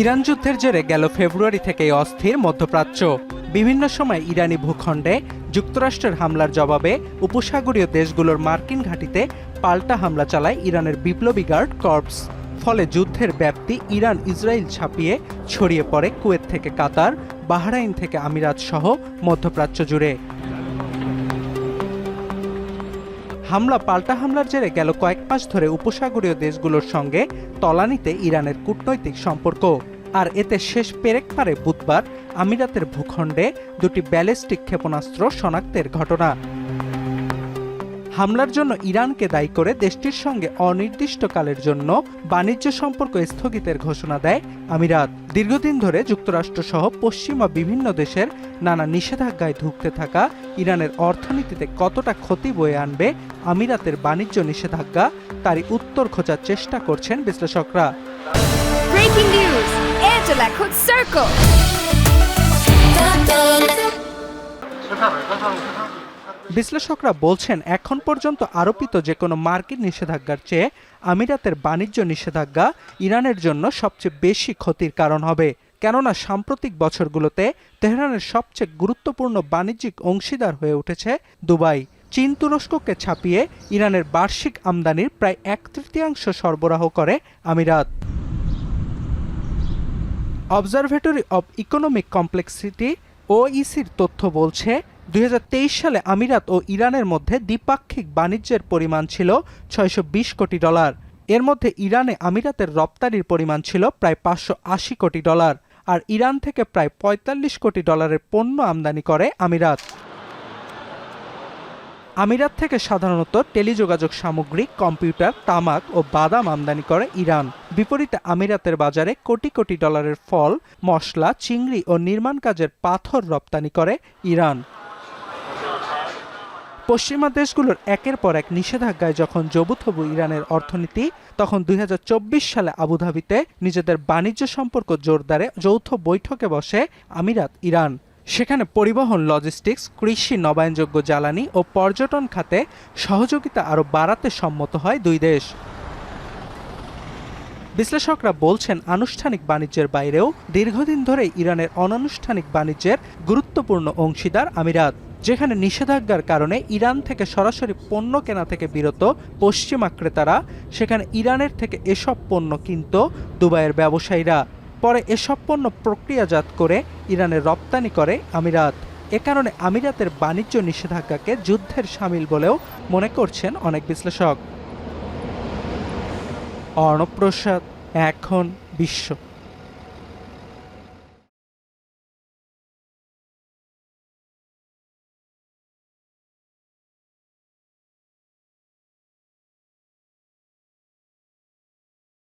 Iran যুদ্ধের জেরে গেল ফেব্রুয়ারি থেকেই অস্থির মধ্যপ্রাচ্য। বিভিন্ন সময় ইরানি ভূখণ্ডে যুক্তরাষ্ট্রের হামলার জবাবে উপসাগরীয় দেশগুলোর মার্কিন ঘাঁটিতে পাল্টা হামলা চালায় ইরানের বিপ্লবী গার্ড কর্পস। ফলে যুদ্ধের ব্যাপ্তি ইরান ইসরায়েল ছাপিয়ে ছড়িয়ে পড়ে কুয়েত থেকে কাতার, বাহরাইন থেকে আমিরাত সহ মধ্যপ্রাচ্য জুড়ে। পাল্টা হামলার জেরে গেল কয়েক মাস ধরে উপসাগরীয় দেশগুলোর সঙ্গে তলানিতে ইরানের কূটনৈতিক সম্পর্ক। আর এতে শেষ পেরেক পারে বুধবার আমিরাতের ভূখণ্ডে দুটি ব্যালিস্টিক ক্ষেপণাস্ত্র শনাক্তের ঘটনা। হামলার জন্য ইরানকে দায়ী করে দেশটির সঙ্গে অনির্দিষ্টকালের জন্য বাণিজ্য সম্পর্ক স্থগিতের ঘোষণা দেয় আমিরাত। দীর্ঘদিন ধরে যুক্তরাষ্ট্রসহ পশ্চিমা বিভিন্ন দেশের নানা নিষেধাজ্ঞায় ধুঁকতে থাকা ইরানের অর্থনীতিতে কতটা ক্ষতি বয়ে আনবে আমিরাতের বাণিজ্য নিষেধাজ্ঞা, তারই উত্তর খোঁজার চেষ্টা করছেন বিশ্লেষকরা। ব্রেকিং নিউজ, এয়ারটেল এখন সার্কেল। বিশ্লেষকরা বলছেন, এখন পর্যন্ত আরোপিত যে কোনো মার্কিন নিষেধাজ্ঞার চেয়ে আমিরাতের বাণিজ্য নিষেধাজ্ঞা ইরানের জন্য সবচেয়ে বেশি ক্ষতির কারণ হবে। কেননা সাম্প্রতিক বছরগুলোতে তেহরানের সবচেয়ে গুরুত্বপূর্ণ বাণিজ্যিক অংশীদার হয়ে উঠেছে দুবাই। চীন তুরস্ককে ছাপিয়ে ইরানের বার্ষিক আমদানির প্রায় 1/3 সরবরাহ করে আমিরাত। অবজারভেটরি অব ইকোনমিক কমপ্লেক্সিটি ওইসির তথ্য বলছে, 2023 সালে আমিরাত ও ইরানের মধ্যে দ্বিপাক্ষিক বাণিজ্যের পরিমাণ ছিল $620 কোটি। এর মধ্যে ইরানে আমিরাতের রপ্তানির পরিমাণ ছিল প্রায় $580 কোটি, আর ইরান থেকে প্রায় $45 কোটি পণ্য আমদানি করে আমিরাত। আমিরাত থেকে সাধারণত টেলিযোগাযোগ সামগ্রী, কম্পিউটার, তামাক ও বাদাম আমদানি করে ইরান। বিপরীতে আমিরাতের বাজারে কোটি কোটি ডলারের ফল, মশলা, চিংড়ি ও নির্মাণ কাজের পাথর রপ্তানি করে ইরান। পশ্চিমা দেশগুলোর একের পর এক নিষেধাজ্ঞায় যখন জবুথবু ইরানের অর্থনীতি, তখন 2024 সালে আবুধাবিতে নিজেদের বাণিজ্য সম্পর্ক জোরদারে যৌথ বৈঠকে বসে আমিরাত ইরান। সেখানে পরিবহন, লজিস্টিক্স, কৃষি, নবায়নযোগ্য জ্বালানি ও পর্যটন খাতে সহযোগিতা আরও বাড়াতে সম্মত হয় দুই দেশ। বিশ্লেষকরা বলছেন, আনুষ্ঠানিক বাণিজ্যের বাইরেও দীর্ঘদিন ধরেই ইরানের অনানুষ্ঠানিক বাণিজ্যের গুরুত্বপূর্ণ অংশীদার আমিরাত। যেখানে নিষেধাজ্ঞার কারণে ইরান থেকে সরাসরি পণ্য কেনা থেকে বিরত পশ্চিমা ক্রেতারা, সেখানে ইরানের থেকে এসব পণ্য কিনত দুবাইয়ের ব্যবসায়ীরা। পরে এসব পণ্য প্রক্রিয়াজাত করে ইরানে রপ্তানি করে আমিরাত। এ কারণে আমিরাতের বাণিজ্য নিষেধাজ্ঞাকে যুদ্ধের শামিল বলেও মনে করছেন অনেক বিশ্লেষক। অর্ণব প্রসাদ, এখন বিশ্ব।